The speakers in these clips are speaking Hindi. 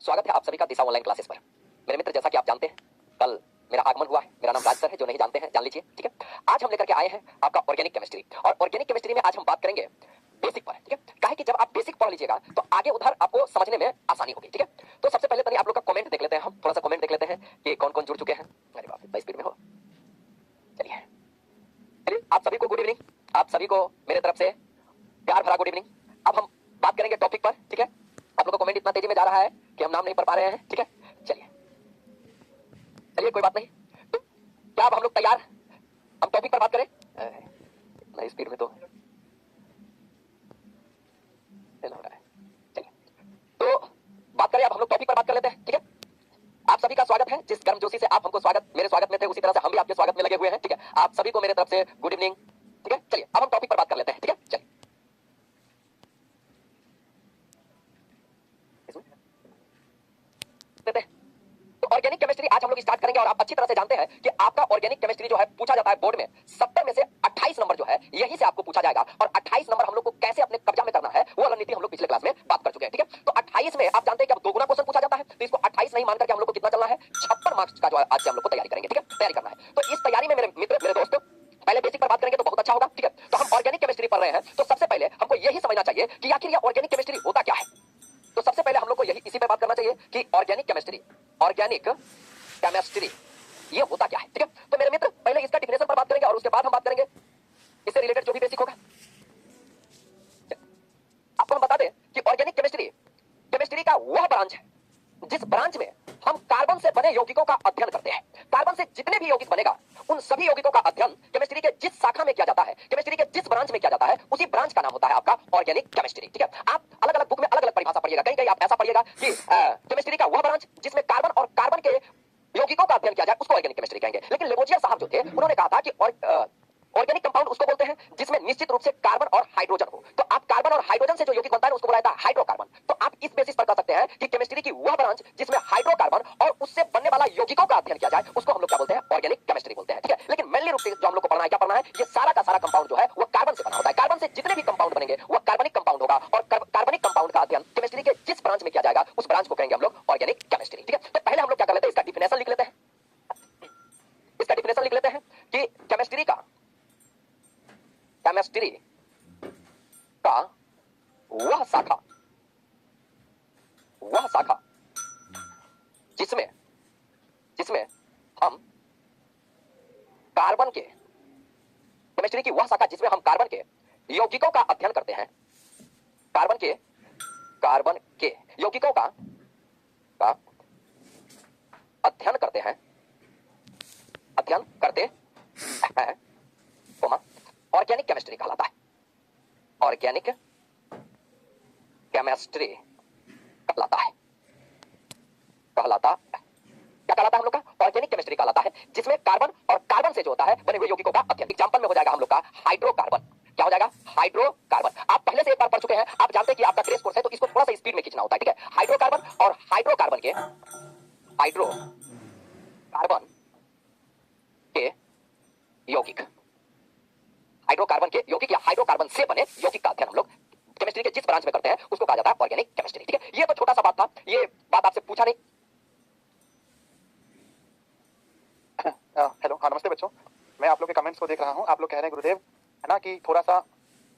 स्वागत है आप सभी का दिशा ऑनलाइन क्लासेस पर। मेरे मित्र, जैसा कि आप जानते हैं, कल मेरा आगमन हुआ है। मेरा नाम राज सर है, जो नहीं जानते हैं जान लीजिए, ठीक है। आज हम लेकर के आए हैं आपका ऑर्गेनिक केमिस्ट्री, और ऑर्गेनिक केमिस्ट्री में आज हम बात करेंगे बेसिक पर, ठीक है। काहे कि जब आप बेसिक पढ़ लीजिएगा तो आगे उधर आपको समझने में आसानी होगी, ठीक है। तो सबसे पहले तनी आप लोग का कमेंट देख लेते हैं, हम थोड़ा सा कमेंट देख लेते हैं कि कौन कौन जुड़ चुके हैं। अरे बाप रे, इतना स्पीड में हो। चलिए चलिए, आप सभी को गुड इवनिंग, आप सभी को मेरे तरफ से प्यार भरा गुड इवनिंग। अब हम बात करेंगे टॉपिक पर, ठीक है। आप लोगों का कमेंट इतना तेजी में जा रहा है कि हम नाम नहीं पढ़ पा रहे हैं, ठीक है। चलिए चलिए, कोई बात नहीं। तो क्या अब हम लोग तैयार, हम टॉपिक पर बात करें? इतना स्पीड में तो लग रहा है। चलिए तो बात करें, अब हम लोग टॉपिक पर बात कर लेते हैं, ठीक है। आप सभी का स्वागत है। जिस गर्मजोशी से आप हमको स्वागत, मेरे स्वागत में थे, उसी तरह से हम भी आपके स्वागत में लगे हुए हैं, ठीक है। आप सभी को मेरे तरफ से गुड इवनिंग, ठीक है। चलिए अब हम टॉपिक पर बात कर लेते हैं, ठीक है। चलिए लेते हैं। तो ऑर्गेनिक केमिस्ट्री आज हम लोग स्टार्ट करेंगे, और आप अच्छी तरह से जानते हैं कि आपका ऑर्गेनिक केमिस्ट्री जो है पूछा जाता है बोर्ड में 70 में से 28 नंबर जो है यही से आपको पूछा जाएगा। और 28 नंबर हम लोग को कैसे अपने कब्जा में करना है वो रणनीति हम लोग पिछले क्लास में बात कर चुके हैं, ठीक है। तो 28 में आप जानते हैं कि अब दोगुना क्वेश्चन पूछा जाता है, तो इसको 28 नहीं मानकर के हम लोग को कितना चलना है, 56 मार्क्स का जो आज से हम लोग को तैयारी करेंगे, ठीक है। तैयारी करना है। तो इस तैयारी में मेरे मित्र, मेरे दोस्त, पहले बेसिक पर बात करेंगे तो बहुत अच्छा होगा, ठीक है। तो हम ऑर्गेनिक केमिस्ट्री पढ़ रहे हैं, तो सबसे पहले हमको यही समझना चाहिए कि आखिर ये ऑर्गेनिक केमिस्ट्री होता क्या है। तो सबसे पहले हम लोग को यही इसी पे बात करना चाहिए कि ऑर्गेनिक केमिस्ट्री, ऑर्गेनिक केमिस्ट्री ये होता क्या है, ठीक है। तो मेरे मित्र, पहले इसका डिफिनेशन पर बात करेंगे और उसके बाद हम बात करेंगे इससे रिलेटेड जो भी बेसिक होगा। आपको हम बता दें कि ऑर्गेनिक केमिस्ट्री केमिस्ट्री का वह ब्रांच है जिस ब्रांच में हम कार्बन से बने यौगिकों का अध्ययन करते हैं। कार्बन से जितने भी यौगिक बनेगा उन सभी यौगिकों का अध्ययन केमिस्ट्री के जिस शाखा में किया जाता है, केमिस्ट्री के जिस ब्रांच में किया जाता है, उसी ब्रांच का नाम होता है आपका ऑर्गेनिक केमिस्ट्री, ठीक है। आप अलग अलग बुक में अलग अलग परिभाषा पढ़िएगा। कहीं कहीं आप ऐसा पढ़िएगा कि केमिस्ट्री का वह ब्रांच जिसमें कार्बन और कार्बन के यौगिकों का अध्ययन किया जाए उसको ऑर्गेनिक केमिस्ट्री कहेंगे। लेकिन लेवोजियर साहब जो थे उन्होंने कहा था कि ऑर्गेनिक कंपाउंड उसको बोलते हैं जिसमें निश्चित रूप से कार्बन और हाइड्रोजन हो। तो आप कार्बन और हाइड्रोजन से जो यौगिक बनता है उसको बोला जाता है हाइड्रोकार्बन। तो आप इस बेसिस पर कह सकते हैं कि केमिस्ट्री की वह ब्रांच जिसमें हाइड्रोकार्बन और उससे बनने वाला यौगिकों का अध्ययन किया जाए उसको हम लोग क्या बोलते हैं, ऑर्गेनिक केमिस्ट्री बोलते हैं, ठीक है। लेकिन मेनली रूप से जो हम लोग को पढ़ना है, क्या पढ़ना है, ये सारा का सारा कंपाउंड जो है वो कार्बन से बना होता है। कार्बन से जितने भी कंपाउंड बनेंगे वो कार्बनिक कंपाउंड होगा, और कार्बनिक कंपाउंड का अध्ययन केमिस्ट्री के जिस ब्रांच में किया जाएगा उस ब्रांच को कहेंगे हम लोग ऑर्गेनिक केमिस्ट्री, ठीक है। तो पहले हम लोग क्या कर लेते हैं, इसका डिफिनेशन लिख लेते हैं। इसका डिफिनेशन लिख लेते हैं कि केमिस्ट्री का वह शाखा जिसमें हम कार्बन के, केमिस्ट्री की वह शाखा जिसमें हम कार्बन के यौगिकों का अध्ययन करते हैं, कार्बन के यौगिकों का अध्ययन करते हैं ऑर्गेनिक केमिस्ट्री कहलाता है। ऑर्गेनिक केमिस्ट्री कहलाता है। क्या कहलाता है हम लोग का, ऑर्गेनिक केमिस्ट्री कहलाता है जिसमें कार्बन और कार्बन से जो होता है बने हुए यौगिकों का अध्ययन। एग्जांपल में हो जाएगा हम लोग का हाइड्रोकार्बन। क्या हो जाएगा, हाइड्रोकार्बन। आप पहले से एक बार पढ़ चुके हैं, आप जानते हैं कि आपका क्रेश कोर्स है तो इसको थोड़ा सा स्पीड में खींचना होता है, ठीक है। हाइड्रोकार्बन और हाइड्रोकार्बन के यौगिक, हाइड्रोकार्बन के यौगिक या हाइड्रोकार्बन से बने यौगिक का अध्ययन हम लोग केमिस्ट्री के जिस ब्रांच में करते हैं उसको कहा जाता है ऑर्गेनिक केमिस्ट्री, ठीक है। ये तो छोटा सा बात था, ये बात आपसे पूछा नहीं। हेलो, हाँ नमस्ते बच्चों। मैं आप लोग के कमेंट्स को देख रहा हूँ। आप लोग कह रहे हैं गुरुदेव है ना कि थोड़ा सा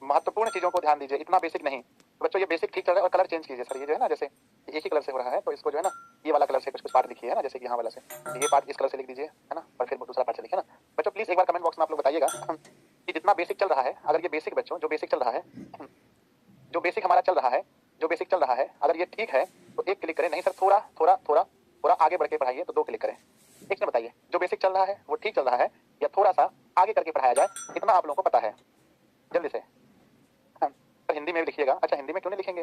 महत्वपूर्ण चीजों को ध्यान दीजिए, इतना बेसिक नहीं। तो बच्चों ये बेसिक ठीक चल रहा है और कलर चेंज कीजिए सर। ये जो है ना जैसे एक ही कलर से हो रहा है तो इसको जो है ना ये वाला कलर से कुछ पार्ट लिखिए, है ना, जैसे कि यहाँ वाला से ये पार्ट इस कलर से लिख दीजिए, है ना, और फिर दूसरा पार्ट से लिखिए ना। बच्चों प्लीज एक बार कमेंट बॉक्स में आप लोग बताइएगा कि जितना बेसिक चल रहा है, अगर ये बेसिक बच्चों जो बेसिक चल रहा है, जो बेसिक हमारा चल रहा है, अगर ये ठीक है तो एक क्लिक करें। नहीं सर थोड़ा थोड़ा थोड़ा थोड़ा आगे बढ़ के पढ़ाइए तो 2 क्लिक करें। एक ने बताइए जो बेसिक चल रहा है वो ठीक चल रहा है या थोड़ा सा आगे करके पढ़ाया जाए, इतना आप लोगों को पता है, जल्दी से। तो हिंदी में भी लिखिएगा। अच्छा हिंदी में क्यों नहीं लिखेंगे,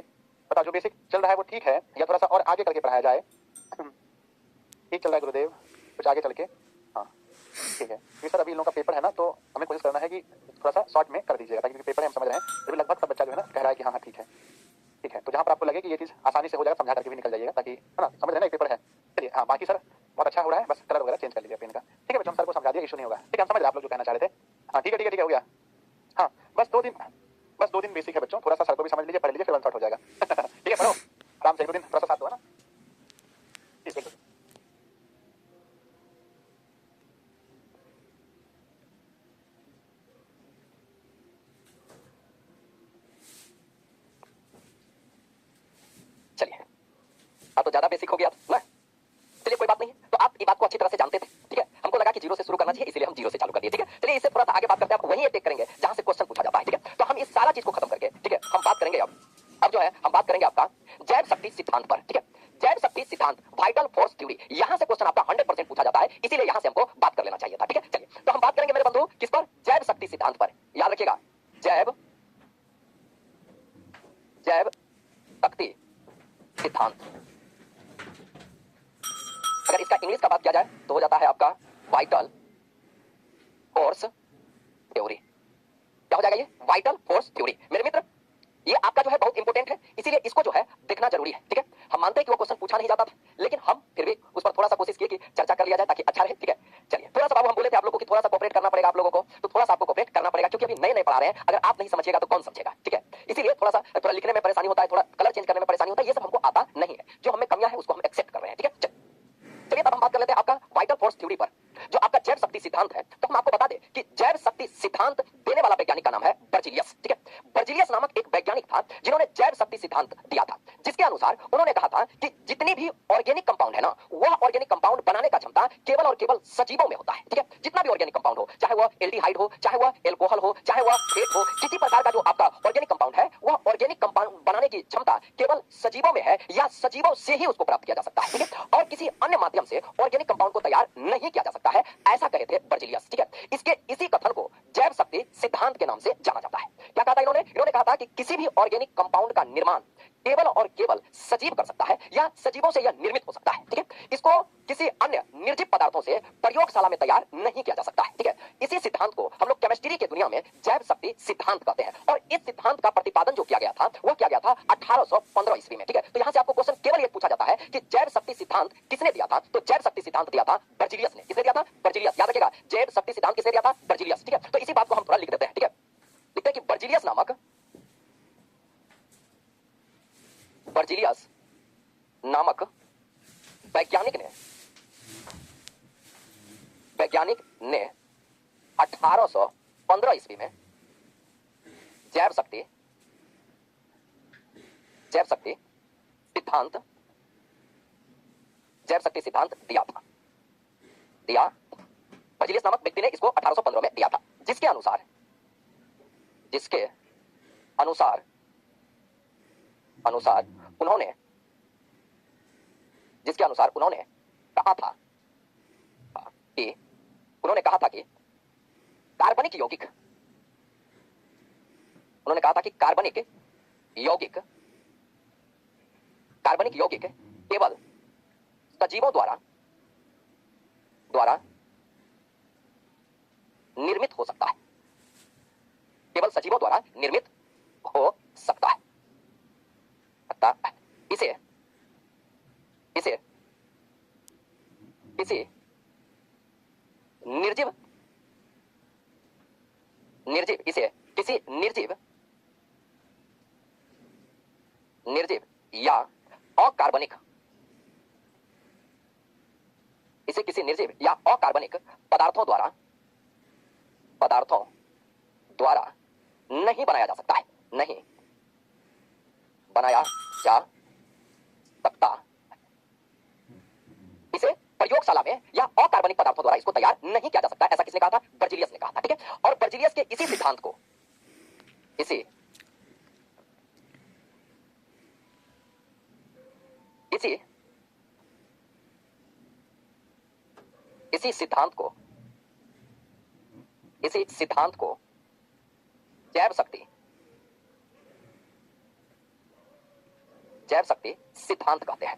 बताओ जो बेसिक चल रहा है वो ठीक है या थोड़ा सा और आगे करके पढ़ाया जाए। ठीक चल रहा है गुरुदेव, कुछ आगे चल के, हाँ ठीक है। ये सर अभी इन लोगों का पेपर है ना तो हमें कोशिश करना है कि थोड़ा सा शॉर्ट में कर दीजिएगा ताकि पेपर हम समझ रहे हैं। तो लगभग सब बच्चा जो है ना कह रहा है कि हाँ ठीक है, ठीक है। तो जहाँ पर आपको लगे कि ये चीज आसानी से हो जाएगा समझा करके भी निकल जाइएगा, ताकि है ना समझ रहे ना एक पेपर है। चलिए हाँ, बाकी सर बहुत अच्छा हो रहा है, बस कलर वगैरह चेंज कर लीजिए पेन का, ठीक है बच्चों। सर को समझा दिया, इशू नहीं होगा, ठीक है। हम समझ रहे आप लोग जो कहना चाह रहे थे। हाँ ठीक है हो गया। हाँ बस 2 दिन बेसिक है बच्चों, थोड़ा सा सर को भी समझ लीजिए, पढ़ लीजिए, फिर वन शॉट हो जाएगा। ठीक है, पढ़ो आराम से, 1-2 दिन थोड़ा सा साथ दो, है ना। तो ज्यादा बेसिक हो गया ना, चलिए कोई बात नहीं। तो आप ये बात को अच्छी तरह से जानते थे, ठीक है। हमको लगा कि जीरो से शुरू करना चाहिए, इसलिए हम जीरो से चालू कर दिए, ठीक है। चलिए इससे थोड़ा सा आगे बात करते हैं, आप वही टेक करेंगे जहां से क्वेश्चन पूछा जाता है, ठीक है। तो हम इस सारा चीज को खत्म करके, ठीक है, हम बात करेंगे अब जो है हम बात करेंगे आपका जैव शक्ति सिद्धांत पर, ठीक है। जैव शक्ति सिद्धांत, वाइटल फोर्स थ्योरी, यहां से क्वेश्चन आपका 100% पूछा जाता है, इसीलिए यहां से हमको बात कर लेना चाहिए था, ठीक है। चलिए तो हम बात करेंगे मेरे बंधु किस पर, जैव शक्ति सिद्धांत पर। याद रखिएगा, जैव शक्ति सिद्धांत। अगर इसका इंग्लिश का बात किया जाए तो हो जाता है आपका वाइटल फोर्स थ्योरी। क्या हो जाएगा ये, वाइटल फोर्स थ्योरी। मेरे मित्र ये आपका जो है बहुत इंपॉर्टेंट है, इसीलिए इसको जो है देखना जरूरी है, ठीक है। हम मानते हैं कि वो क्वेश्चन पूछा नहीं जाता था, लेकिन हम फिर भी उस पर थोड़ा सा कोशिश किए कि चर्चा कर लिया जाए ताकि अच्छा रहे, ठीक है। चलिए थोड़ा सा बाबू हम बोले थे आप लोगों को कि थोड़ा सा कोऑपरेट करना पड़ेगा आप लोगों को, तो थोड़ा सा आपको कोऑपरेट करना पड़ेगा, क्योंकि अभी नए नए पढ़ा रहे हैं। अगर आप नहीं समझिएगा तो कौन समझेगा, ठीक है। इसीलिए थोड़ा लिखने में परेशानी होता है, थोड़ा कलर चेंज करने में परेशानी होता है, ये सब हमको आता नहीं है। जो हमें कमियां है उसको हम एक्सेप्ट कर रहे हैं, ठीक है। चलिए तब हम बात कर लेते हैं आपका वाइटल फोर्स थ्योरी पर, जो आपका जैव शक्ति सिद्धांत है। तो हम आपको बता दें कि जैव शक्ति सिद्धांत देने वाला वैज्ञानिक का नाम है बर्जीलियस, ठीक है। बर्जीलियस नामक एक वैज्ञानिक था जिन्होंने जैव शक्ति सिद्धांत दिया था, जिसके अनुसार उन्होंने कहा था कि जितनी भी ऑर्गेनिक कंपाउंड है ना, वह ऑर्गेनिक कंपाउंड बनाने का क्षमता केवल और केवल सजीवों में होता है, ठीक है। जितना भी ऑर्गेनिक कंपाउंड हो, चाहे वह एल्डिहाइड हो, चाहे वह एल्कोहल हो, चाहे वह फेट हो, किसी प्रकार का जो आपका ऑर्गेनिक कंपाउंड है, वह ऑर्गेनिक कंपाउंड बनाने की क्षमता केवल सजीवों में है, या सजीवों से ही उसको प्राप्त किया जा सकता है, ठीक है। और किसी अन्य माध्यम से ऑर्गेनिक कंपाउंड को तैयार नहीं किया जा सकता है, ऐसा कहे थे बर्जीलियस, ठीक है। इसके इसी कथन को जैव शक्ति सिद्धांत के नाम से जाना जाता है। क्या कहा था इन्होंने कहा था कि किसी भी ऑर्गेनिक कंपाउंड का निर्माण केवल और केवल सजीव कर सकता है, या सजीवों से यह निर्मित हो सकता है, ठीक है। इसको किसी अन्य निर्जीव पदार्थों से प्रयोगशाला में तैयार नहीं किया जा सकता है, ठीक है। इसी सिद्धांत को हम लोग केमिस्ट्री की दुनिया में जैव शक्ति सिद्धांत कहते हैं, और इस सिद्धांत का प्रतिपादन जो किया गया था वह किया गया था 1815 ईस्वी में, ठीक है। तो यहां से आपको क्वेश्चन केवल ये पूछा जाता है कि जैव शक्ति सिद्धांत किसने दिया था, तो जैव शक्ति सिद्धांत दिया था बर्जीलियस ने। किसने दिया था, बर्जीलियस। याद रखिएगा, जैव शक्ति सिद्धांत किसने दिया था, बर्जीलियस, ठीक है। तो इसी बात को हम थोड़ा लिख देते हैं, ठीक है। लिखते हैं कि बर्जीलियस नामक वैज्ञानिक ने 1815 ईस्वी में जैव शक्ति सिद्धांत दिया था। बर्जीलियस नामक व्यक्ति ने इसको 1815 में दिया था, जिसके अनुसार उन्होंने कहा था कि कार्बनिक यौगिक केवल सजीवों द्वारा निर्मित हो सकता है, केवल सजीवों द्वारा निर्मित हो सकता है। अतः इसे किसी निर्जीव या अकार्बनिक पदार्थों द्वारा नहीं बनाया जा सकता है, इसे प्रयोगशाला में या अकार्बनिक पदार्थों द्वारा इसको तैयार नहीं किया जा सकता, ऐसा किसने कहा था, बर्जीलियस ने कहा था, ठीक है। और बर्जीलियस के इसी सिद्धांत को इसी सिद्धांत को जैव शक्ति सिद्धांत कहते हैं,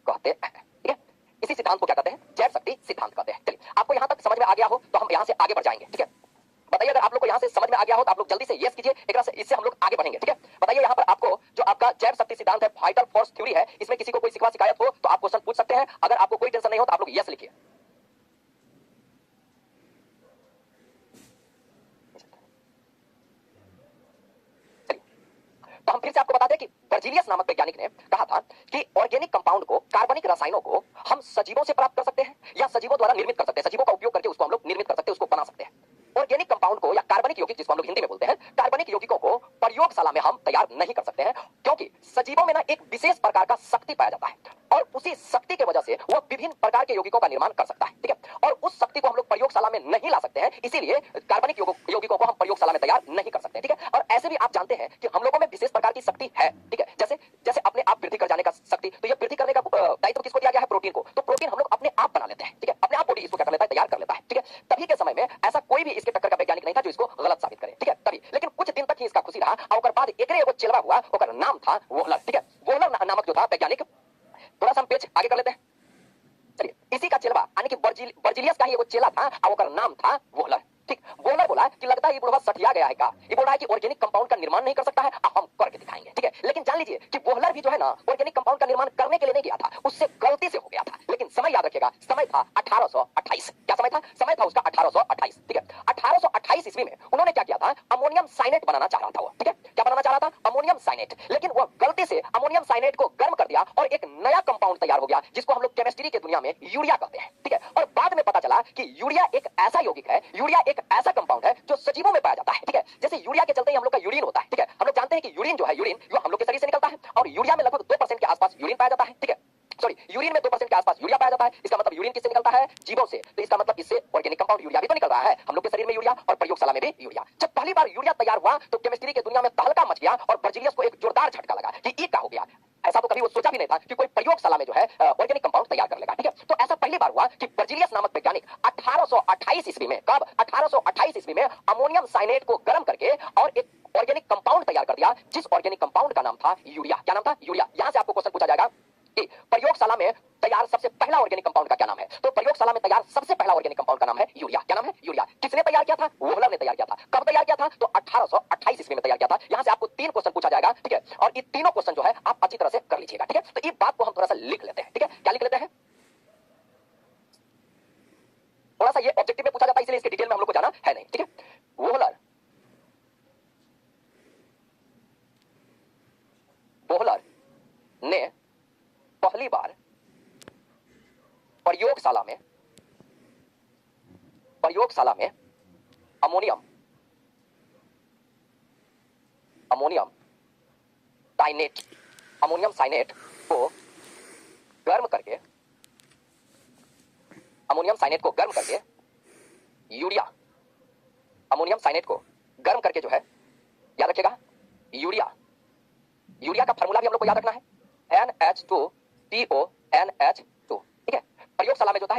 ठीक है। इसी सिद्धांत को क्या कहते हैं, जैव शक्ति सिद्धांत कहते हैं। चलिए आपको यहां तक समझ में आ गया हो तो हम यहां से आगे बढ़ जाएंगे, ठीक है। बताइए अगर आप लोग को यहां से समझ में आ गया हो तो आप लोग जल्दी से यस कीजिए, इससे हम लोग आगे बढ़ेंगे, ठीक है। बताइए यहां पर आपको जो आपका जैव शक्ति सिद्धांत है, वाइटल फोर्स थ्योरी है, इसमें किसी को कोई शिकवा शिकायत हो तो आप क्वेश्चन पूछ सकते हैं। अगर आपको कोई टेंशन नहीं हो तो आप लोग यस लिखिए। तो हम फिर से आपको बता दें कि बर्जीलियस नामक वैज्ञानिक ने कहा था कि ऑर्गेनिक कंपाउंड को, कार्बनिक रसायनों को हम सजीवों से प्राप्त कर सकते हैं या सजीवों द्वारा निर्मित कर सकते हैं, सजीवों का उपयोग करके उसको हम लोग निर्मित कर सकते हैं, उसको बना सकते हैं। ऑर्गेनिक कंपाउंड को या कार्बनिक यौगिक जिसको हम लोग हिंदी में बोलते हैं, कार्बनिक यौगिकों को प्रयोगशाला में हम तैयार नहीं कर सकते हैं, क्योंकि सजीवों में ना एक विशेष प्रकार का शक्ति पाया जाता है और उसी शक्ति की वजह से वह विभिन्न प्रकार के यौगिकों का निर्माण कर सकता है, ठीक है। और उस शक्ति को हम लोग प्रयोगशाला में नहीं ला सकते हैं, इसीलिए कार्बनिक यौगिकों को हम प्रयोगशाला में तैयार नहीं कर सकते, ठीक है। और ऐसे भी आप जानते हैं कि हम लोगों में विशेष प्रकार की शक्ति है, ठीक है। जैसे जैसे अपने आप वृद्धि कर जाने का शक्ति, तो ये वृद्धि करने का दायित्व किसको दिया गया है? प्रोटीन को। तो प्रोटीन हम लोग अपने आप बना लेते हैं, ठीक है, अपने आप बॉडी इसको क्या कर लेता है? तैयार कर लेता है, ठीक है। तभी के समय में ऐसा कोई भी इसके टक्कर का वैज्ञानिक नहीं था जो इसको गलत साबित करे, ठीक है, तभी। लेकिन कुछ दिन तक ही इसका खुशी रहा और बाद एकरे एगो चेलवा हुआ, ओकर नाम था वोहलर, ठीक है। वोहलर नामक जो था वैज्ञानिक, थोड़ा सा हम पेज आगे कर लेते हैं। चलिए, इसी का चेलवा यानी कि बर्जिलियस का ही एगो चेला था और ओकर नाम था वोहलर, ठीक। वोहलर बोला कि लगता है ये बुढ़वा सठिया गया है का, ये बोल रहा है कि ऑर्गेनिक कंपाउंड का निर्माण नहीं कर सकता है, हम करके दिखाएंगे, ठीक है। लेकिन जान लीजिए कि वोहलर भी जो है ना ऑर्गेनिक कंपाउंड का निर्माण करने के लिए नहीं गया था, उससे गलती से हो गया था। लेकिन समय याद रखिएगा, समय था 1828। क्या समय था? समय था उसका 1828, ठीक है। 1828 ईस्वी में उन्होंने क्या किया था? अमोनियम साइनेट बनाना चाह रहा था वो, ठीक है। क्या बनाना चाह रहा था? Ammonium cyanate. लेकिन वह गलती से अमोनियम साइनेट को गर्म कर दिया और एक नया कंपाउंड तैयार हो गया जिसको हम लोग केमिस्ट्री की दुनिया में यूरिया कहते हैं, ठीक है। और बाद में पता चला कि यूरिया एक ऐसा यौगिक है, यूरिया एक ऐसा कंपाउंड है जो सजीवों में पाया जाता है, ठीक है। जैसे यूरिया के चलते ही हम लोग का यूरिन होता है, ठीक है। हम लोग जानते हैं कि यूरिन जो है, यूरिन जो हम लोग के शरीर से निकलता है और यूरिया में लगभग 2% के आसपास यूरिन पाया जाता है, ठीक है। सॉरी, यूरिन में 2% के आसपास यूरिया पाया जाता है। इसका मतलब यूरिन किससे निकलता है? जीवों से। तो इसका मतलब इससे ऑर्गेनिक कंपाउंड यूरिया भी तो निकल रहा है, हम लोग के शरीर में यूरिया और प्रयोगशाला में भी यूरिया। जब पहली बार यूरिया तैयार हुआ तो केमिस्ट्री की दुनिया में तहलका मच गया और बर्जिलियस को एक जोरदार झटका लगा कि ये क्या हो गया। ऐसा तो कभी वो सोचा भी नहीं था कि कोई प्रयोगशाला में जो है ऑर्गेनिक कंपाउंड तैयार कर लेगा, ठीक है। तो ऐसा पहली बार हुआ कि बर्जिलियस नामक वैज्ञानिक 1828 ईस्वी में, कब? 1828 ईस्वी में अमोनियम साइनेट को गर्म करके और एक ऑर्गेनिक कंपाउंड तैयार कर दिया, जिस ऑर्गेनिक कंपाउंड का नाम था यूरिया। क्या नाम था? यूरिया। यहां से आपको क्वेश्चन पूछा जाएगा कि प्रयोगशाला में तैयार सबसे पहला ऑर्गेनिक कंपाउंड का क्या नाम है? तो प्रयोगशाला में तैयार सबसे पहला ऑर्गेनिक कंपाउंड का नाम है यूरिया। क्या नाम है? यूरिया। किसने तैयार किया था? वोहलर ने तैयार किया था। कब तैयार किया था? तो 1828 ईस्वी में तैयार किया था। यहां से आपको 3 क्वेश्चन पूछा जाएगा, ठीक है। और ये तीनों क्वेश्चन जो है आप अच्छी तरह से कर लीजिएगा, ठीक है। तो इस बात को हम थोड़ा सा लिख लेते हैं, ठीक है। क्या लिख लेते हैं? थोड़ा सा ये ऑब्जेक्टिव में पूछा जाता है, इसलिए इसके डिटेल में हम लोग को जाना है नहीं, ठीक है। वोहलर ने पहली बार प्रयोगशाला में अमोनियम साइनेट को गर्म करके यूरिया, अमोनियम साइनेट को गर्म करके जो है, याद रखिएगा, यूरिया का फार्मूला भी हम लोग को याद रखना है, NH2CONH2, ठीक है। प्रयोगशाला में जो था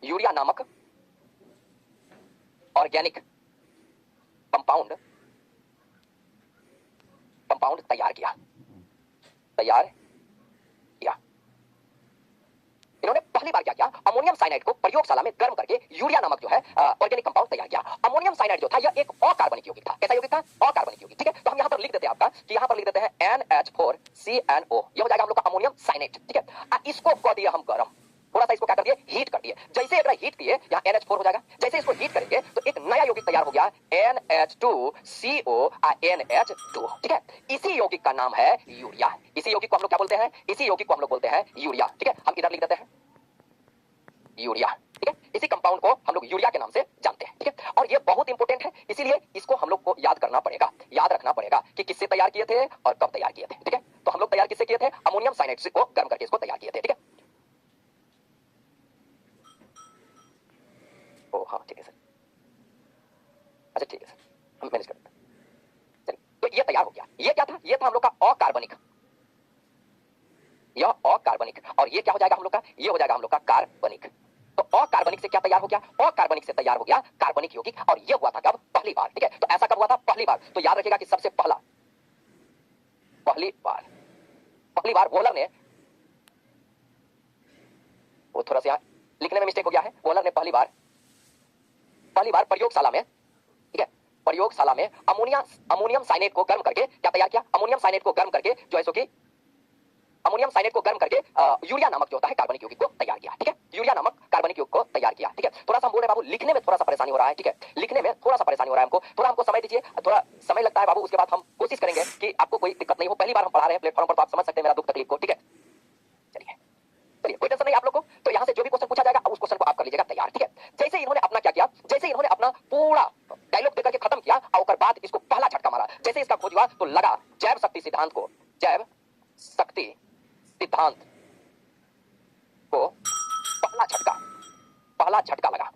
यूरिया नामक ऑर्गेनिक कंपाउंड तैयार किया। इन्होंने पहली बार क्या किया? अमोनियम साइनाइड को प्रयोगशाला में गर्म करके यूरिया नामक जो है ऑर्गेनिक कंपाउंड तैयार किया। अमोनियम साइनाइड जो था यह एक अकार्बनिक यौगिक था। कैसा यौगिक था? अकार्बनिक यौगिक, ठीक है। तो हम यहां पर लिख देते हैं आपका कि यहां पर लिख देते हैं NH4CNO, ये हो जाएगा हम लोग का अमोनियम साइनेट, ठीक है। इसको कर दिए हम गर्म, थोड़ा सा इसको क्या कर दिए? हीट कर दिए। जैसे एक हीट किए, यहाँ NH4 हो जाएगा। जैसे इसको हीट करेंगे तो एक नया यौगिक तैयार हो गया, NH2CONH2, ठीक है। इसी यौगिक का नाम है यूरिया। इसी यौगिक को हम लोग क्या बोलते हैं? इसी यौगिक को हम लोग बोलते हैं यूरिया, ठीक है। हम इधर लिख देते हैं यूरिया, ठीक है। इसी कंपाउंड को हम लोग यूरिया के नाम से जानते हैं, ठीक है। और ये बहुत इंपॉर्टेंट है, इसीलिए इसको हम लोग को याद करना पड़ेगा, याद रखना पड़ेगा कि किससे तैयार किए थे और कब तैयार किए थे, ठीक है। तो हम लोग तैयार किससे किए थे? अमोनियम साइनाइड को गर्म करके इसको तैयार किए थे, ठीक है। ओ हाँ, ठीक है सर, अच्छा ठीक है सर, हम मैनेज करते हैं। चलिए, तो ये तैयार हो गया। ये क्या था? ये था हम लोग का अकार्बनिक, यह अकार्बनिक। और ये क्या हो जाएगा हम लोग का? ये हो जाएगा हम लोग का कार्बनिक। तो अकार्बनिक से क्या तैयार हो गया? अकार्बनिक से तैयार हो गया कार्बनिक यौगिक। और ये हुआ था कब? पहली बार, ठीक है। तो ऐसा कब हुआ था? पहली बार। तो याद रखिएगा कि सबसे पहली बार वोहलर ने, वो थोड़ा सा लिखने में मिस्टेक हो गया है, वोहलर ने पहली बार प्रयोगशाला में, ठीक है, प्रयोगशाला में अमोनियम साइनेट को गर्म करके क्या तैयार किया? अमोनियम साइनेट को गर्म करके जो है सो कि अमोनियम साइनेट को गर्म करके यूरिया नामक जो होता है कार्बनिक यौगिक को तैयार किया, ठीक है। यूरिया नामक कार्बनिक यौगिक को तैयार किया, ठीक है। थोड़ा सा हम बोल रहे हैं बाबू, लिखने में थोड़ा सा परेशानी हो रहा है, ठीक है। लिखने में थोड़ा सा परेशानी हो रहा है हमको, थोड़ा हमको समय दीजिए, थोड़ा समय लगता है बाबू। उसके बाद हम कोशिश करेंगे कि आपको कोई दिक्कत नहीं हो। पहली बार हम पढ़ा रहे हैं प्लेटफॉर्म पर, तो आप समझ सकते हैं मेरा दुख तकलीफ को, ठीक है। चलिए, कोई टेंशन नहीं आप लोग को। तो यहाँ से जो भी क्वेश्चन को आप कर लीजिएगा तैयार, ठीक है। जैसे इन्होंने अपना क्या किया, जैसे इन्होंने अपना पूरा डायलॉग देकर के खत्म किया और बाद इसको पहला झटका मारा, जैसे इसका खोज हुआ तो लगा जैव शक्ति सिद्धांत को, जैव शक्ति सिद्धांत को पहला झटका लगा।